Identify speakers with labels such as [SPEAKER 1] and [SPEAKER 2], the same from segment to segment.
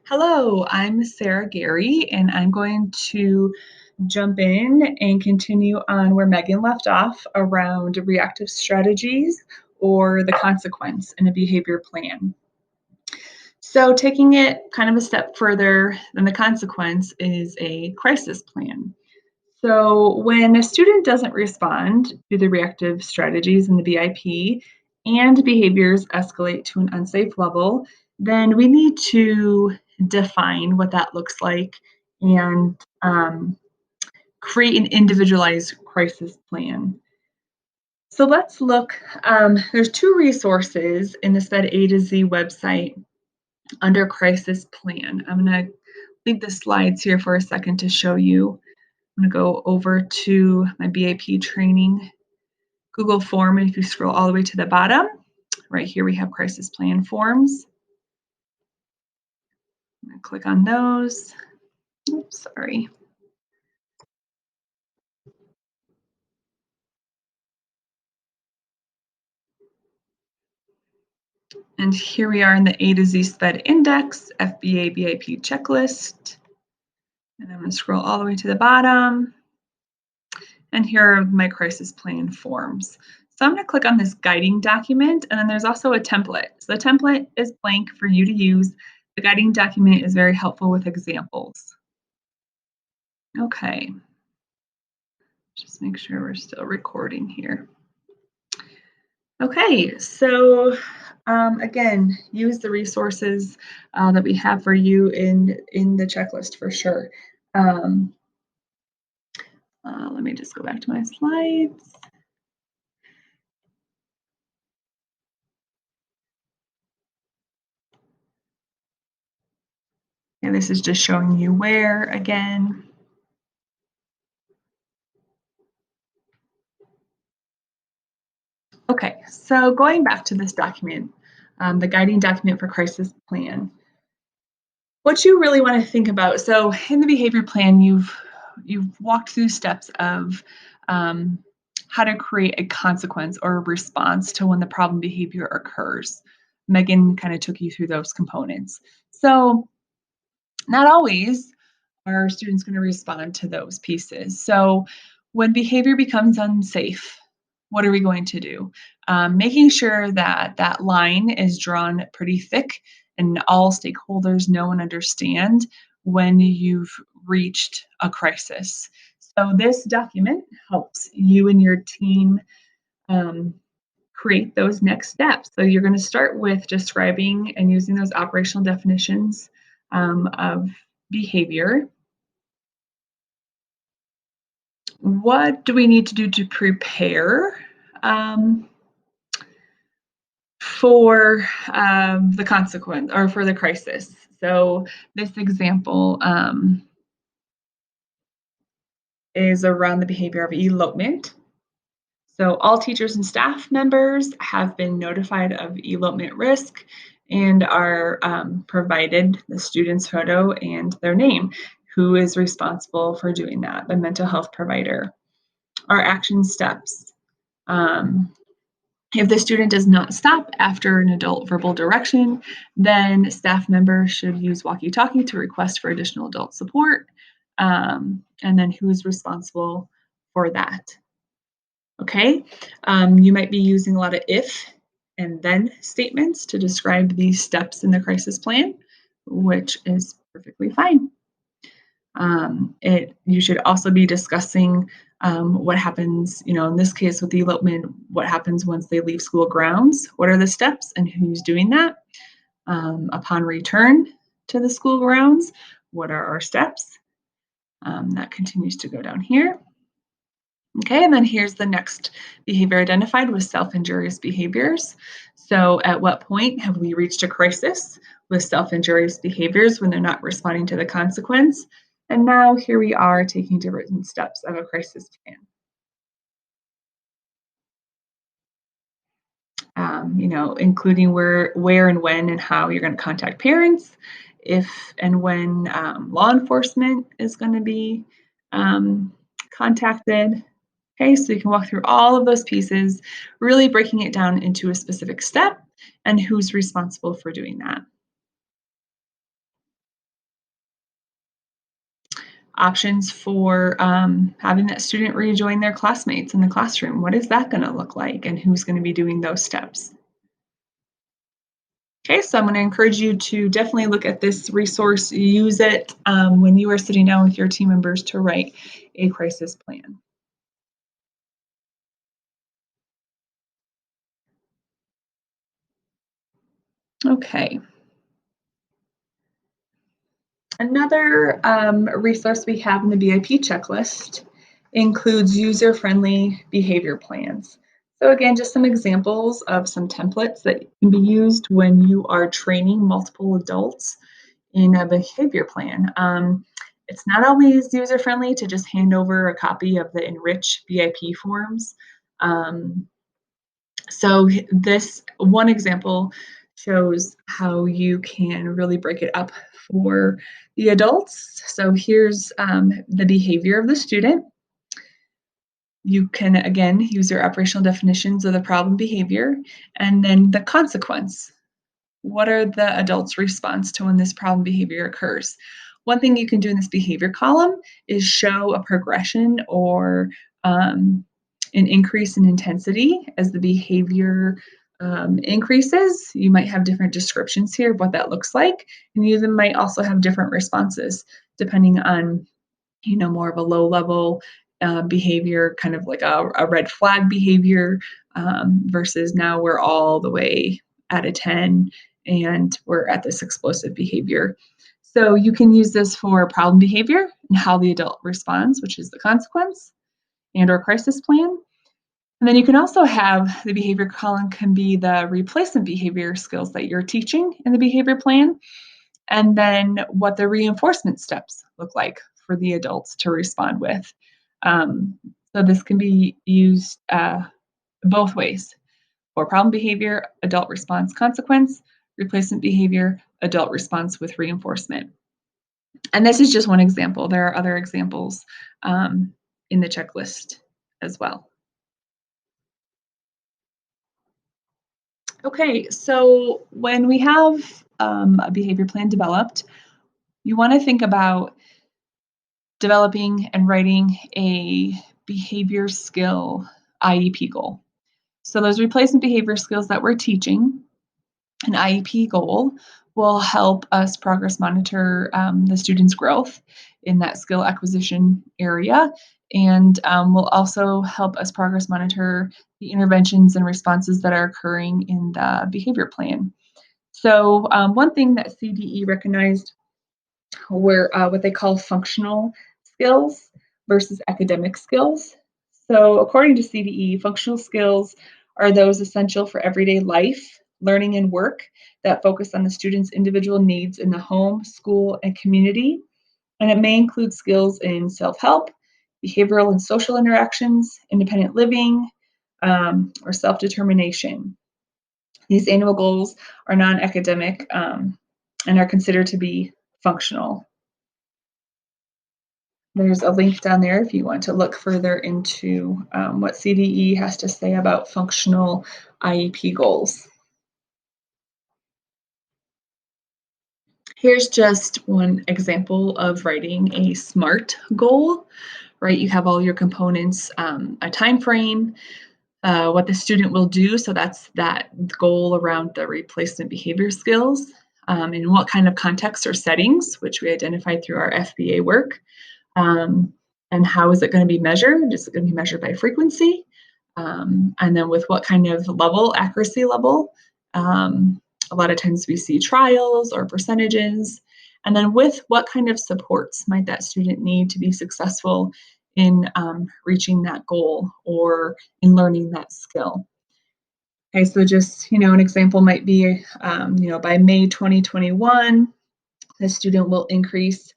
[SPEAKER 1] Hello, I'm Sarah Gary, and I'm going to jump in and continue on where Megan left off around reactive strategies or the consequence in a behavior plan. So, taking it kind of a step further than the consequence is a crisis plan. So, when a student doesn't respond to the reactive strategies in the BIP and behaviors escalate to an unsafe level, then we need to define what that looks like and create an individualized crisis plan. So, let's look. There's two resources in the SPED A to Z website under crisis plan. I'm going to leave the slides here for a second to show you. I'm going to go over to my BIP Training Google form, and if you scroll all the way to the bottom, right here we have crisis plan forms. I'm going to click on those. Oops, sorry. And here we are in the A to Z SPED Index, FBA BIP checklist. And I'm going to scroll all the way to the bottom. And here are my crisis plan forms. So I'm going to click on this guiding document, and then there's also a template. So the template is blank for you to use. The guiding document is very helpful with examples. Okay, just make sure we're still recording here. Okay, so again, use the resources that we have for you in the checklist for sure. Let me just go back to my slides. And this is just showing you where again. Okay, so going back to this document, the guiding document for crisis plan. What you really want to think about. So in the behavior plan, you've walked through steps of how to create a consequence or a response to when the problem behavior occurs. Megan kind of took you through those components. So not always are students going to respond to those pieces. So when behavior becomes unsafe, what are we going to do? Making sure that that line is drawn pretty thick and all stakeholders know and understand when you've reached a crisis. So this document helps you and your team create those next steps. So you're going to start with describing and using those operational definitions of behavior. What do we need to do to prepare for the consequence or for the crisis? So this example is around the behavior of elopement. So all teachers and staff members have been notified of elopement risk and are provided the student's photo and their name. Who is responsible for doing that? The mental health provider. Our action steps. If the student does not stop after an adult verbal direction, then staff members should use walkie-talkie to request for additional adult support. And then who is responsible for that? Okay, you might be using a lot of if and then statements to describe these steps in the crisis plan, which is perfectly fine. You should also be discussing what happens, in this case with the elopement, what happens once they leave school grounds, what are the steps and who's doing that. Upon return to the school grounds, what are our steps? That continues to go down here. Okay, and then here's the next behavior identified with self-injurious behaviors. So at what point have we reached a crisis with self-injurious behaviors when they're not responding to the consequence? And now here we are taking different steps of a crisis plan. Including where and when and how you're going to contact parents, if and when law enforcement is going to be contacted. Okay, so you can walk through all of those pieces, really breaking it down into a specific step and who's responsible for doing that. Options for having that student rejoin their classmates in the classroom. What is that going to look like, and who's going to be doing those steps? Okay, so I'm going to encourage you to definitely look at this resource, use it when you are sitting down with your team members to write a crisis plan. Okay. Another resource we have in the BIP checklist includes user-friendly behavior plans. So again, just some examples of some templates that can be used when you are training multiple adults in a behavior plan. It's not always user-friendly to just hand over a copy of the Enrich BIP forms. Um, so this one example shows how you can really break it up for the adults. So here's the behavior of the student. You can, again, use your operational definitions of the problem behavior, and then the consequence. What are the adults' response to when this problem behavior occurs? One thing you can do in this behavior column is show a progression or an increase in intensity as the behavior increases. You might have different descriptions here of what that looks like, and you then might also have different responses depending on more of a low level behavior, kind of like a red flag behavior, versus now we're all the way at a 10 and we're at this explosive behavior. So you can use this for problem behavior and how the adult responds, which is the consequence and or crisis plan. And then you can also have the behavior column can be the replacement behavior skills that you're teaching in the behavior plan, and then what the reinforcement steps look like for the adults to respond with. Um, so this can be used both ways for problem behavior, adult response consequence, replacement behavior, adult response with reinforcement. And this is just one example. There are other examples in the checklist as well. Okay, so when we have a behavior plan developed, you want to think about developing and writing a behavior skill IEP goal. So those replacement behavior skills that we're teaching, an IEP goal will help us progress monitor the student's growth in that skill acquisition area, and will also help us progress monitor the interventions and responses that are occurring in the behavior plan. So one thing that CDE recognized were what they call functional skills versus academic skills. So, according to CDE, functional skills are those essential for everyday life, learning, and work that focus on the student's individual needs in the home, school, and community. And it may include skills in self help, behavioral and social interactions, independent living, or self determination. These annual goals are non academic and are considered to be functional. There's a link down there if you want to look further into what CDE has to say about functional IEP goals. Here's just one example of writing a SMART goal, right? You have all your components, a time frame, what the student will do. So that's that goal around the replacement behavior skills, and what kind of context or settings, which we identified through our FBA work. Um, and how is it going to be measured? Is it going to be measured by frequency? And then with what kind of level, accuracy level? A lot of times we see trials or percentages. And then with what kind of supports might that student need to be successful in reaching that goal or in learning that skill? Okay, so just, an example might be, by May 2021, the student will increase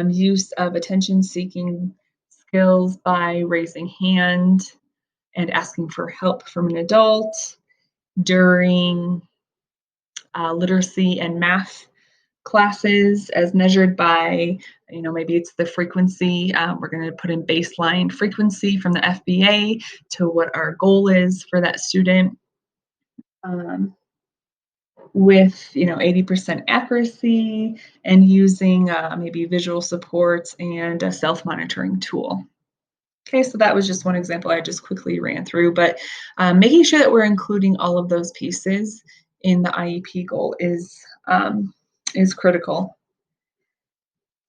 [SPEAKER 1] use of attention-seeking skills by raising hand and asking for help from an adult during literacy and math classes as measured by, maybe it's the frequency. We're going to put in baseline frequency from the FBA to what our goal is for that student. Um, with 80% accuracy and using maybe visual supports and a self-monitoring tool. Okay, so that was just one example I just quickly ran through, but making sure that we're including all of those pieces in the IEP goal is critical.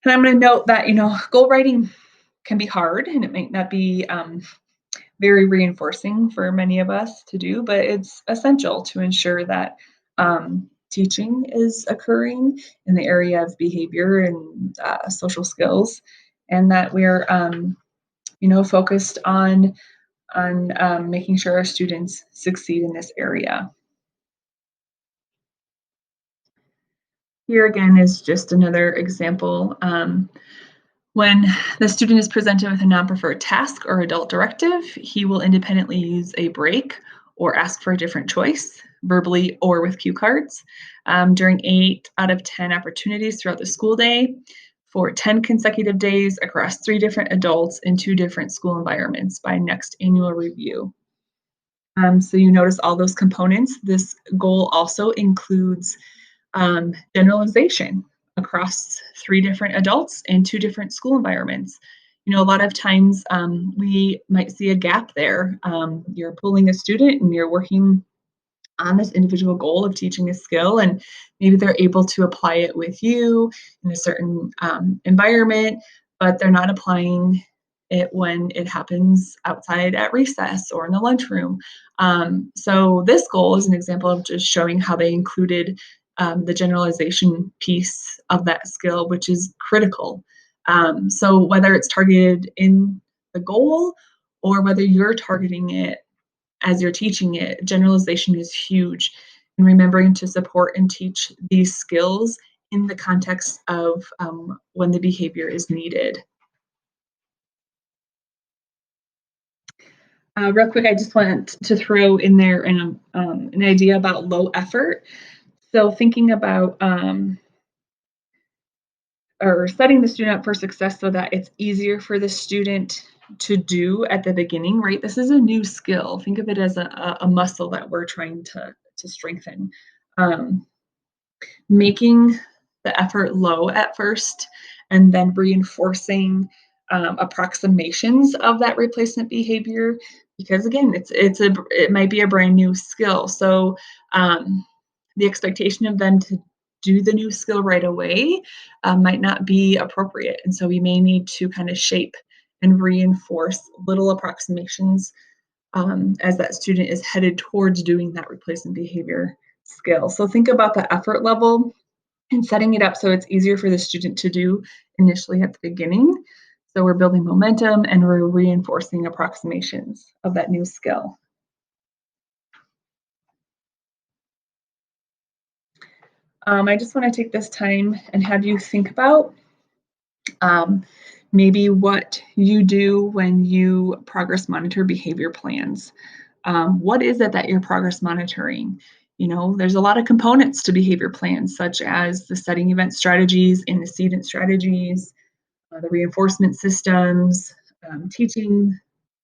[SPEAKER 1] And I'm going to note that goal writing can be hard, and it might not be very reinforcing for many of us to do, but it's essential to ensure that teaching is occurring in the area of behavior and social skills, and that we're focused on making sure our students succeed in this area. Here again is just another example. When the student is presented with a non-preferred task or adult directive, he will independently use a break or ask for a different choice, verbally or with cue cards, during 8 out of 10 opportunities throughout the school day for 10 consecutive days across 3 different adults in 2 different school environments by next annual review. So you notice all those components. This goal also includes generalization across 3 different adults in 2 different school environments. A lot of times we might see a gap there. You're pulling a student and you're working on this individual goal of teaching a skill, and maybe they're able to apply it with you in a certain environment, but they're not applying it when it happens outside at recess or in the lunchroom. So this goal is an example of just showing how they included the generalization piece of that skill, which is critical. So whether it's targeted in the goal or whether you're targeting it as you're teaching it, generalization is huge. And remembering to support and teach these skills in the context of when the behavior is needed. Real quick, I just want to throw in there an idea about low effort. So thinking about or setting the student up for success so that it's easier for the student to do at the beginning, right? This is a new skill. Think of it as a muscle that we're trying to strengthen. Um, Making the effort low at first and then reinforcing approximations of that replacement behavior, because again it might be a brand new skill, so the expectation of them to do the new skill right away might not be appropriate, and so we may need to kind of shape and reinforce little approximations as that student is headed towards doing that replacement behavior skill. So think about the effort level and setting it up so it's easier for the student to do initially at the beginning. So we're building momentum and we're reinforcing approximations of that new skill. I just want to take this time and have you think about um, maybe what you do when you progress monitor behavior plans. What is it that you're progress monitoring? There's a lot of components to behavior plans, such as the setting event strategies, antecedent strategies, the reinforcement systems, teaching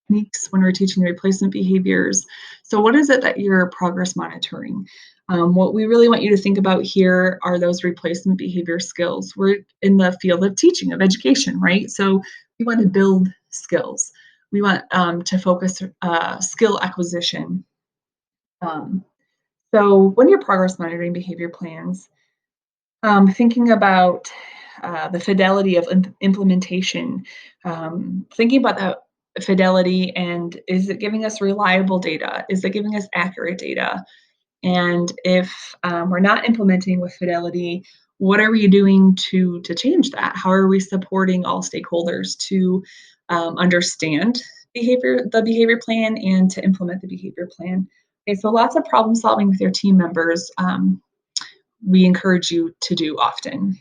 [SPEAKER 1] techniques when we're teaching replacement behaviors. So, what is it that you're progress monitoring? What we really want you to think about here are those replacement behavior skills. We're in the field of teaching, of education, right? So, we want to build skills. We want to focus skill acquisition. Um, so, when you're progress monitoring behavior plans, thinking about the fidelity of implementation, thinking about that fidelity and is it giving us reliable data? Is it giving us accurate data? And if we're not implementing with fidelity, what are we doing to change that? How are we supporting all stakeholders to understand the behavior plan and to implement the behavior plan? Okay, so lots of problem solving with your team members. We encourage you to do often.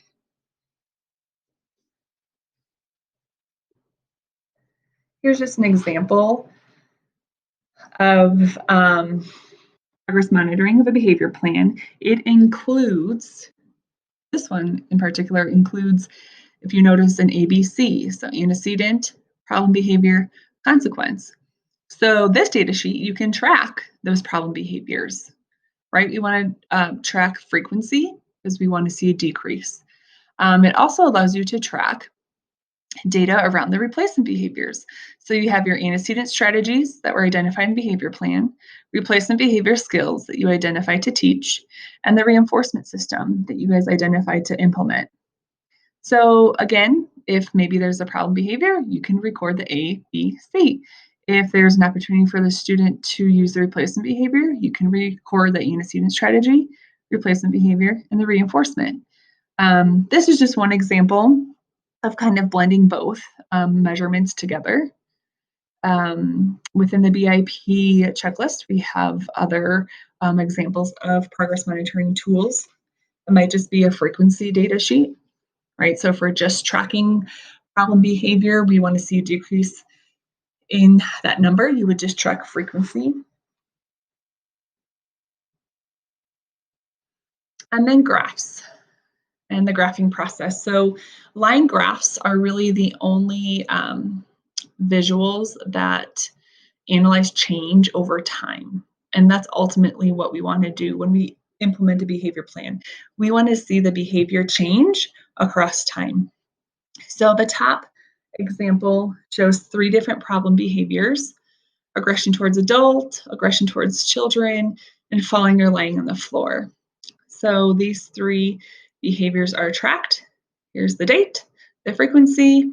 [SPEAKER 1] Here's just an example of progress monitoring of a behavior plan. It includes, this one in particular includes, if you notice, an ABC, so antecedent, problem behavior, consequence. So this data sheet, you can track those problem behaviors, right? We want to track frequency because we want to see a decrease. It also allows you to track data around the replacement behaviors. So you have your antecedent strategies that were identified in behavior plan, replacement behavior skills that you identified to teach, and the reinforcement system that you guys identified to implement. So again, if maybe there's a problem behavior, you can record the A, B, C. If there's an opportunity for the student to use the replacement behavior, you can record the antecedent strategy, replacement behavior, and the reinforcement. This is just one example of kind of blending both measurements together. Within the BIP checklist, we have other examples of progress monitoring tools. It might just be a frequency data sheet, right? So if we're just tracking problem behavior, we want to see a decrease in that number, you would just track frequency. And then graphs and the graphing process. So line graphs are really the only visuals that analyze change over time. And that's ultimately what we want to do when we implement a behavior plan. We want to see the behavior change across time. So the top example shows 3 different problem behaviors: aggression towards adult, aggression towards children, and falling or laying on the floor. So these 3 behaviors are tracked. Here's the date, the frequency,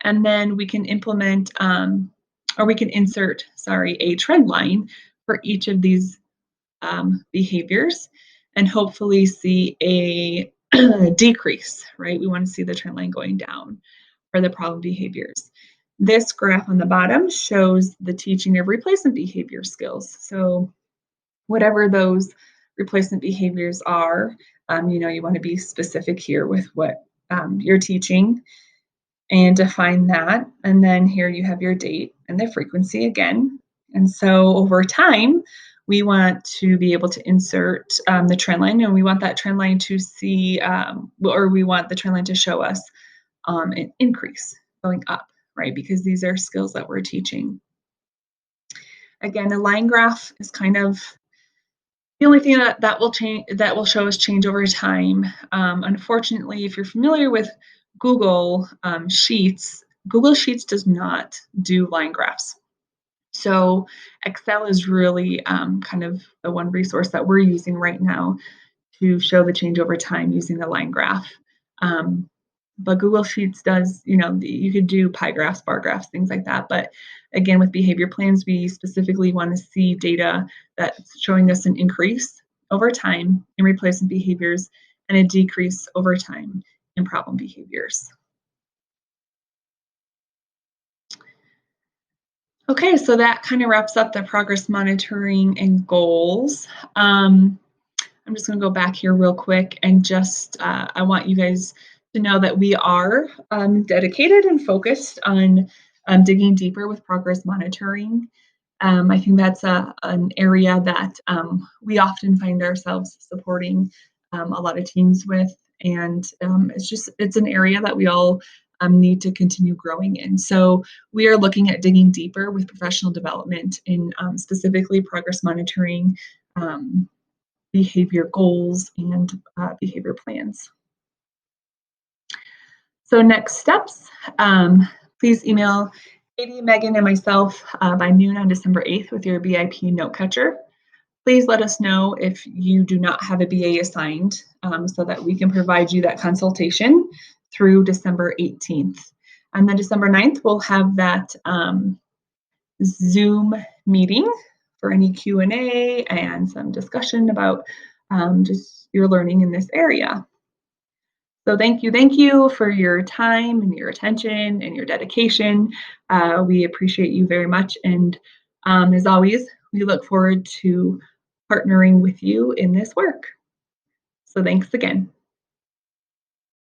[SPEAKER 1] and then we can implement or we can insert, a trend line for each of these behaviors and hopefully see a decrease, right? We want to see the trend line going down for the problem behaviors. This graph on the bottom shows the teaching of replacement behavior skills. So whatever those replacement behaviors are, you want to be specific here with what you're teaching and define that. And then here you have your date and the frequency again. And so over time, we want to be able to insert the trend line, and we want that trend line to see, or we want the trend line to show us an increase going up, right? Because these are skills that we're teaching. Again, a line graph is kind of the only thing that will change, that will show us change over time. Unfortunately, if you're familiar with Google Sheets, Google Sheets does not do line graphs. So Excel is really kind of the one resource that we're using right now to show the change over time using the line graph. But Google Sheets does, you could do pie graphs, bar graphs, things like that. But again, with behavior plans, we specifically want to see data that's showing us an increase over time in replacement behaviors and a decrease over time in problem behaviors. Okay, so that kind of wraps up the progress monitoring and goals. I'm just going to go back here real quick and just, I want you guys to know that we are dedicated and focused on digging deeper with progress monitoring. I think that's an area that we often find ourselves supporting a lot of teams with, and it's an area that we all need to continue growing in. So we are looking at digging deeper with professional development in specifically progress monitoring, behavior goals, and behavior plans. So next steps, please email Katie, Megan, and myself by noon on December 8th with your BIP note catcher. Please let us know if you do not have a BA assigned so that we can provide you that consultation through December 18th. And then December 9th, we'll have that Zoom meeting for any Q&A and some discussion about just your learning in this area. So thank you for your time and your attention and your dedication. We appreciate you very much. And as always, we look forward to partnering with you in this work. So thanks again.